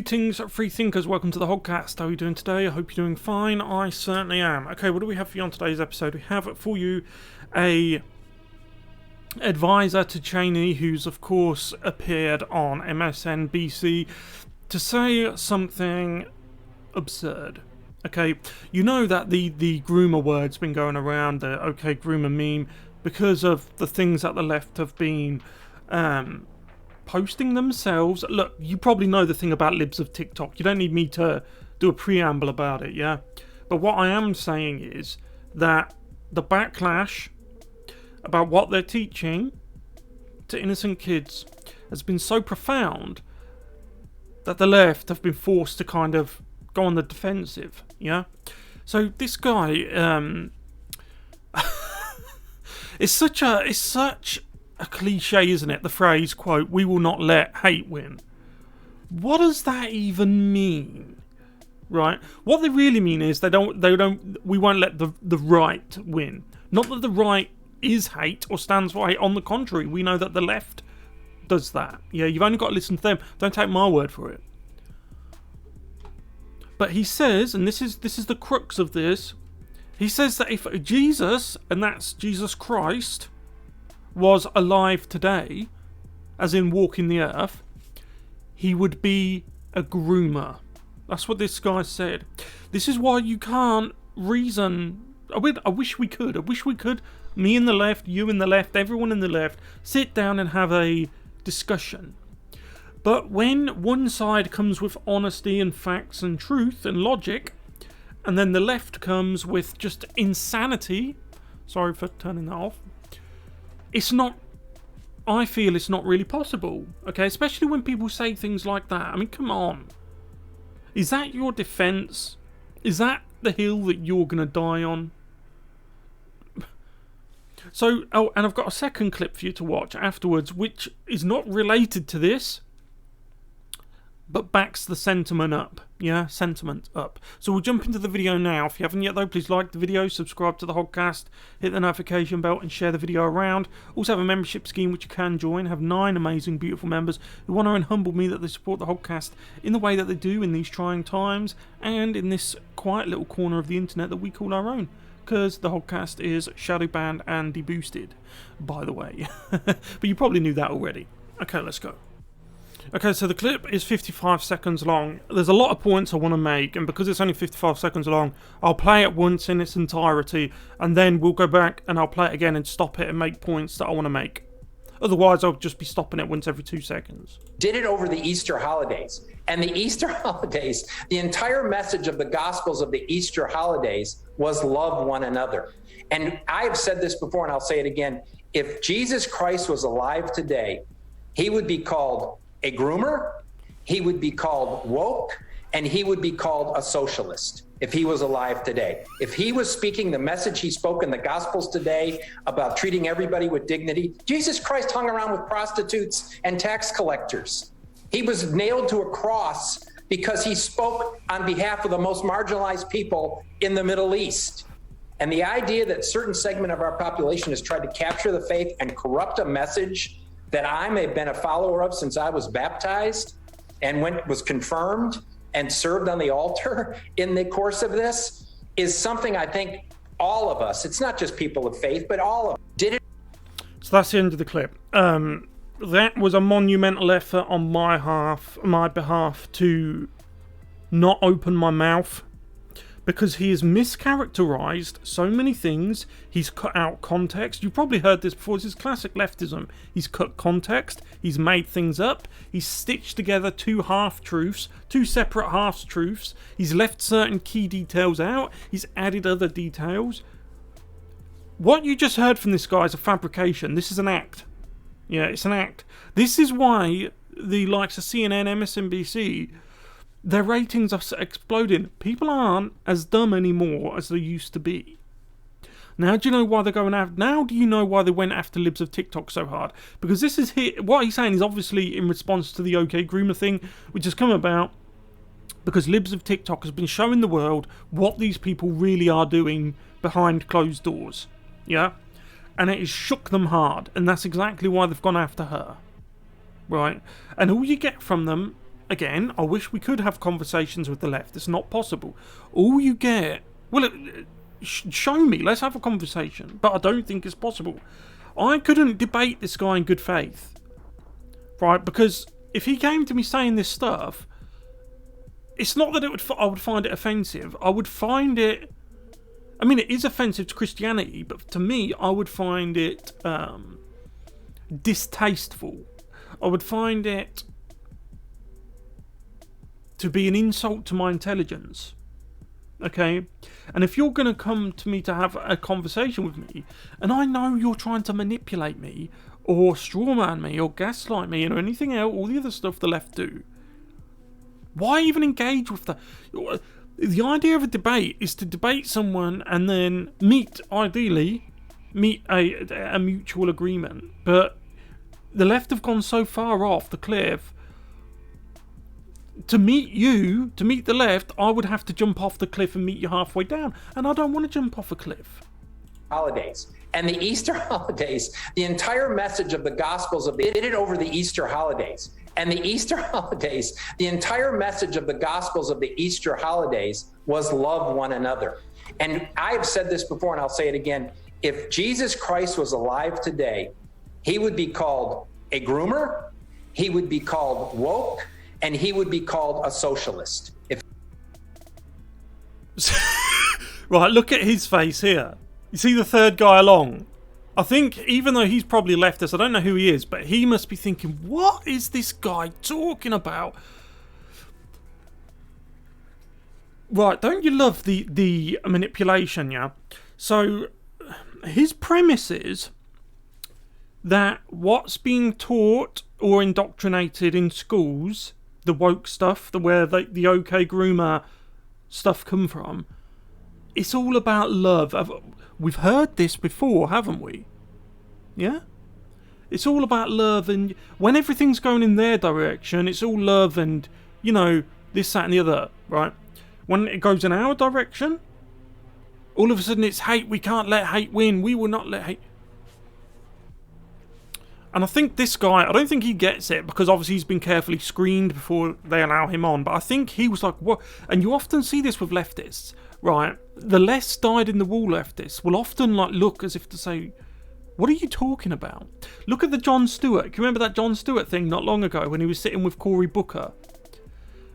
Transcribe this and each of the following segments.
Greetings, free thinkers. Welcome to the Hoggcast. How are you doing today? I hope you're doing fine. I certainly am. Okay, what do we have for you on today's episode? We have for you a advisor to Cheney, who's of course appeared on MSNBC to say something absurd. Okay, you know that the Groomer word's been going around, the okay Groomer meme, because of the things that the left have been posting themselves. Look, you probably know the thing about libs of TikTok. You don't need me to do a preamble about it, yeah? But what I am saying is that the backlash about what they're teaching to innocent kids has been so profound that the left have been forced to kind of go on the defensive, yeah? So this guy, it's such a cliche, isn't it? The phrase, quote, "we will not let hate win." What does that even mean? Right? What they really mean is we won't let the right win. Not that the right is hate or stands for hate. On the contrary, we know that the left does that. Yeah, you've only got to listen to them. Don't take my word for it. But he says, and this is the crux of this, he says that if Jesus, and that's Jesus Christ, was alive today, as in walking the earth, he would be a groomer. That's what this guy said. This is why you can't reason. I wish we could. I wish we could. Me in the left, you in the left, everyone in the left, sit down and have a discussion. But when one side comes with honesty and facts and truth and logic, and then the left comes with just insanity, sorry for turning that off, I feel it's not really possible, okay? Especially when people say things like that. I mean, come on. Is that your defense? Is that the hill that you're going to die on? So, and I've got a second clip for you to watch afterwards, which is not related to this, but backs the sentiment up. Yeah, sentiment up. So we'll jump into the video now. If you haven't yet though, please like the video, subscribe to the Hoggcast, hit the notification bell and share the video around. Also have a membership scheme which you can join. Have 9 amazing, beautiful members who honour and humble me that they support the Hoggcast in the way that they do in these trying times and in this quiet little corner of the internet that we call our own. Because the Hoggcast is shadow banned and deboosted, by the way. But you probably knew that already. Okay, let's go. Okay, so the clip is 55 seconds long. There's a lot of points I want to make, and because it's only 55 seconds long, I'll play it once in its entirety, and then we'll go back and I'll play it again and stop it and make points that I want to make. Otherwise, I'll just be stopping it once every 2 seconds. Did it over the Easter holidays. And the Easter holidays, the entire message of the Gospels of the Easter holidays was love one another. And I've said this before, and I'll say it again. If Jesus Christ was alive today, he would be called a groomer, he would be called woke, and he would be called a socialist if he was alive today. If he was speaking the message he spoke in the Gospels today about treating everybody with dignity, Jesus Christ hung around with prostitutes and tax collectors. He was nailed to a cross because he spoke on behalf of the most marginalized people in the Middle East. And the idea that certain segment of our population has tried to capture the faith and corrupt a message that I may have been a follower of since I was baptized and was confirmed and served on the altar in the course of this is something I think all of us, it's not just people of faith, but all of us did it. So that's the end of the clip. That was a monumental effort on my behalf to not open my mouth, because he has mischaracterized so many things. He's cut out context. You've probably heard this before. This is classic leftism. He's cut context. He's made things up. He's stitched together 2 half-truths, 2 separate half-truths. He's left certain key details out. He's added other details. What you just heard from this guy is a fabrication. This is an act. Yeah, it's an act. This is why the likes of CNN, MSNBC, their ratings are exploding. People aren't as dumb anymore as they used to be. Now do you know why they're going after? Now do you know why they went after libs of TikTok so hard? Because this is what he's saying is obviously in response to the OK Groomer thing, which has come about because libs of TikTok has been showing the world what these people really are doing behind closed doors. Yeah, and it has shook them hard, and that's exactly why they've gone after her. Right, and all you get from them. again, I wish we could have conversations with the left. It's not possible. All you get... Well, show me. Let's have a conversation. But I don't think it's possible. I couldn't debate this guy in good faith. Right? Because if he came to me saying this stuff, it's not that I would find it offensive. I would find it... I mean, it is offensive to Christianity, but to me, I would find it distasteful. I would find it to be an insult to my intelligence. Okay? And if you're going to come to me to have a conversation with me, and I know you're trying to manipulate me, or strawman me, or gaslight me, or anything else, all the other stuff the left do, why even engage with that? The idea of a debate is to debate someone and then ideally meet a mutual agreement. But the left have gone so far off the cliff. To meet the left, I would have to jump off the cliff and meet you halfway down. And I don't want to jump off a cliff. Holidays. And the Easter holidays, the entire message of the Gospels did it over the Easter holidays. And the Easter holidays, the entire message of the Gospels of the Easter holidays was love one another. And I've said this before, and I'll say it again. If Jesus Christ was alive today, he would be called a groomer, he would be called woke, and he would be called a socialist. Right, look at his face here. You see the third guy along? I think, even though he's probably leftist, I don't know who he is, but he must be thinking, what is this guy talking about? Right, don't you love the manipulation, yeah? So, his premise is that what's being taught or indoctrinated in schools, the woke stuff, where the OK Groomer stuff come from, it's all about love. We've heard this before, haven't we? Yeah? It's all about love, and when everything's going in their direction, it's all love and, this, that and the other, right? When it goes in our direction, all of a sudden it's hate. We can't let hate win. We will not let hate... And I think this guy, I don't think he gets it, because obviously he's been carefully screened before they allow him on, but I think he was like, what? And you often see this with leftists, right? The less dyed-in-the-wool leftists will often look as if to say, what are you talking about? Look at the Jon Stewart. Can you remember that Jon Stewart thing not long ago when he was sitting with Cory Booker?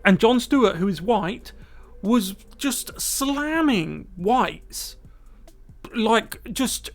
And Jon Stewart, who is white, was just slamming whites. Just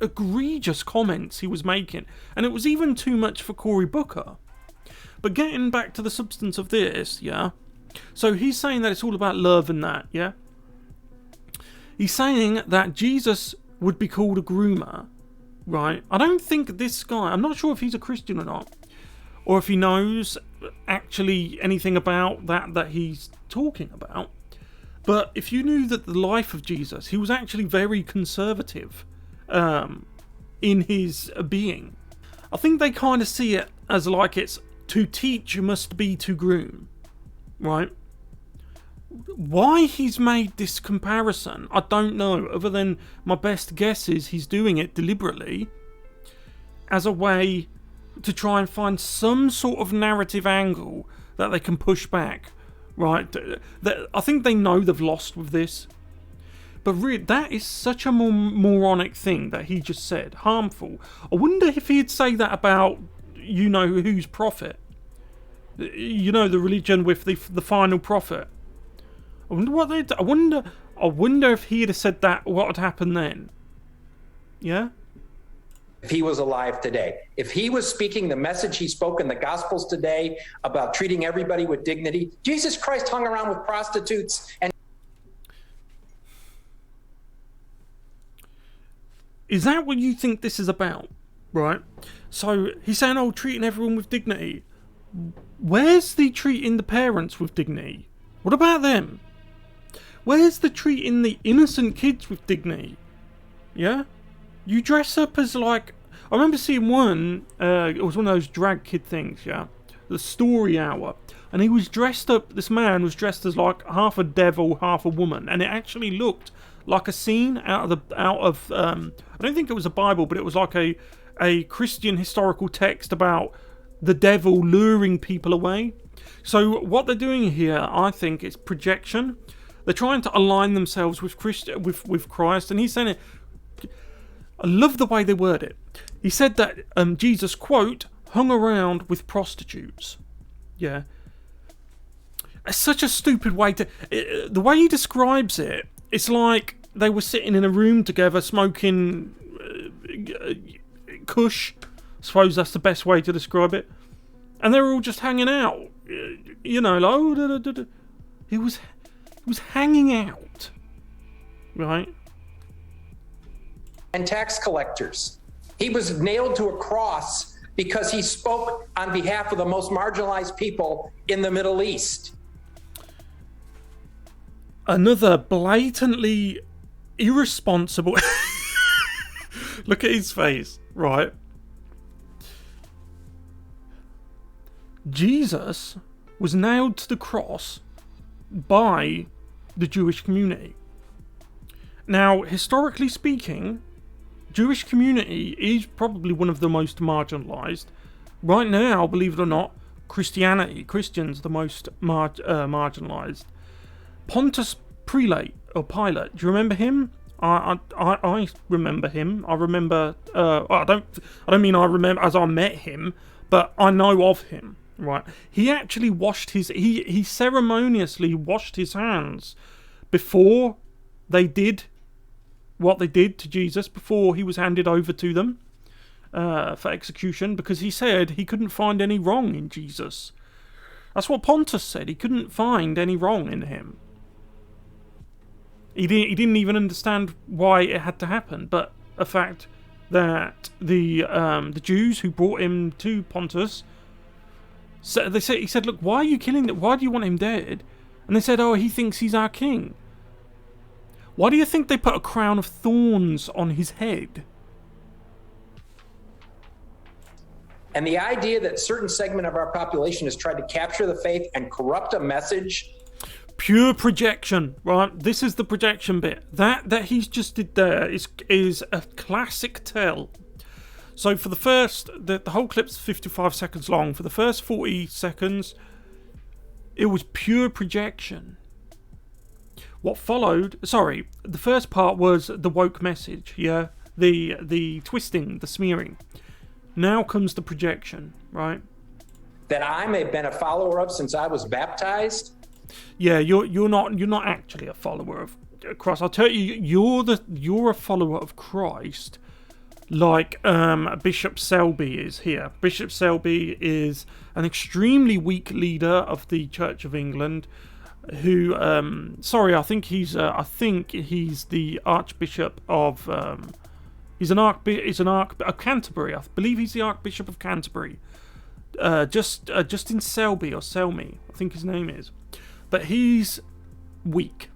egregious comments he was making. And it was even too much for Cory Booker. But getting back to the substance of this, yeah? So he's saying that it's all about love and that, yeah? He's saying that Jesus would be called a groomer, right? I don't think this guy, I'm not sure if he's a Christian or not, or if he knows actually anything about that he's talking about. But if you knew that the life of Jesus, he was actually very conservative in his being. I think they kind of see it as it's to teach must be to groom, right? Why he's made this comparison, I don't know, other than my best guess is he's doing it deliberately as a way to try and find some sort of narrative angle that they can push back, right? I think they know they've lost with this. But really, that is such a moronic thing that he just said. Harmful. I wonder if he'd say that about whose prophet. The religion with the final prophet. I wonder what they'd... I wonder if he'd have said that, what would happen then? Yeah? If he was alive today. If he was speaking the message he spoke in the Gospels today about treating everybody with dignity. Jesus Christ hung around with prostitutes and... Is that what you think this is about? Right? So, he's saying, treating everyone with dignity. Where's the treating the parents with dignity? What about them? Where's the treating the innocent kids with dignity? Yeah? You dress up as I remember seeing one, it was one of those drag kid things, yeah? The story hour. And he was dressed up, this man was dressed as half a devil, half a woman. And it actually looked like a scene out of I don't think it was a Bible, but it was a Christian historical text about the devil luring people away. So what they're doing here, I think, is projection. They're trying to align themselves with Christ, and he's saying it. I love the way they word it. He said that Jesus, quote, hung around with prostitutes. Yeah. It's such a stupid way to... the way he describes it, it's like they were sitting in a room together smoking kush. I suppose that's the best way to describe it. And they were all just hanging out. You know, like... Oh, He was hanging out. Right? And tax collectors. He was nailed to a cross because he spoke on behalf of the most marginalized people in the Middle East. Another blatantly irresponsible... Look at his face, right? Jesus was nailed to the cross by the Jewish community. Now, historically speaking, Jewish community is probably one of the most marginalized. Right now, believe it or not, Christians the most marginalized. Pontius Pilate, do you remember him? I remember him. I remember. I don't mean I remember as I met him, but I know of him. Right? He actually washed his. He ceremoniously washed his hands before they did what they did to Jesus, before he was handed over to them for execution, because he said he couldn't find any wrong in Jesus. That's what Pontius said. He couldn't find any wrong in him. He didn't even understand why it had to happen, but the fact that the Jews who brought him to Pontius, he said, look, why are you killing him? Why do you want him dead? And they said, oh, he thinks he's our king. Why do you think they put a crown of thorns on his head? And the idea that a certain segment of our population has tried to capture the faith and corrupt a message. Pure projection, right? This is the projection bit. That he's just did there is a classic tell. So for the first, the whole clip's 55 seconds long. For the first 40 seconds, it was pure projection. What followed, the first part was the woke message, yeah? The twisting, the smearing. Now comes the projection, right? That I may have been a follower of since I was baptized. Yeah, you're not actually a follower of Christ. I'll tell you, you're a follower of Christ, like Bishop Selby is here. Bishop Selby is an extremely weak leader of the Church of England, who I think he's the Archbishop of he's an of Canterbury. I believe he's the Archbishop of Canterbury. Justin Selby or Selmy, I think his name is. But he's weak.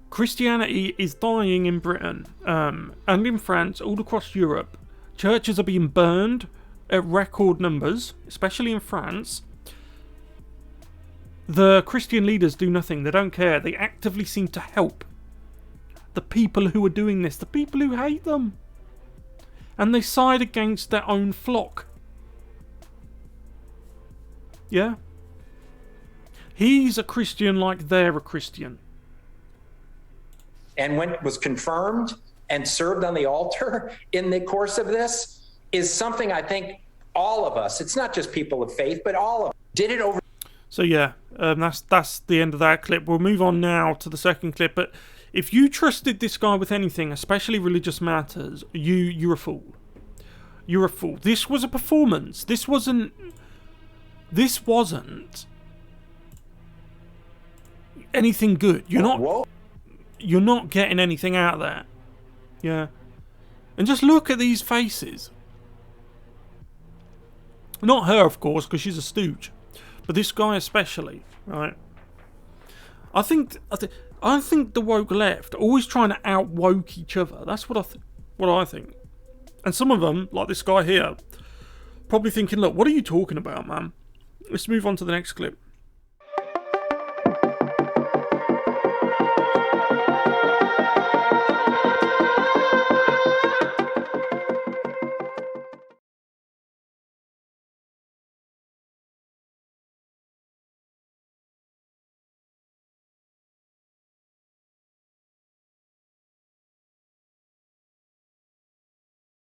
Christianity is dying in Britain and in France, all across Europe. Churches are being burned at record numbers, especially in France. The Christian leaders do nothing. They don't care. They actively seem to help the people who are doing this, the people who hate them. And they side against their own flock. Yeah? He's a Christian like they're a Christian. And when it was confirmed and served on the altar in the course of this is something I think all of us, it's not just people of faith, but all of us did it over. So yeah, that's the end of that clip. We'll move on now to the second clip. But if you trusted this guy with anything, especially religious matters, you're a fool. You're a fool. This was a performance. This wasn't anything good. You're not getting anything out of that. Yeah. And just look at these faces. Not her, of course, because she's a stooge. But this guy especially, right? I think the woke left are always trying to out-woke each other. That's what I think. And some of them, like this guy here, probably thinking, look, what are you talking about, man? Let's move on to the next clip.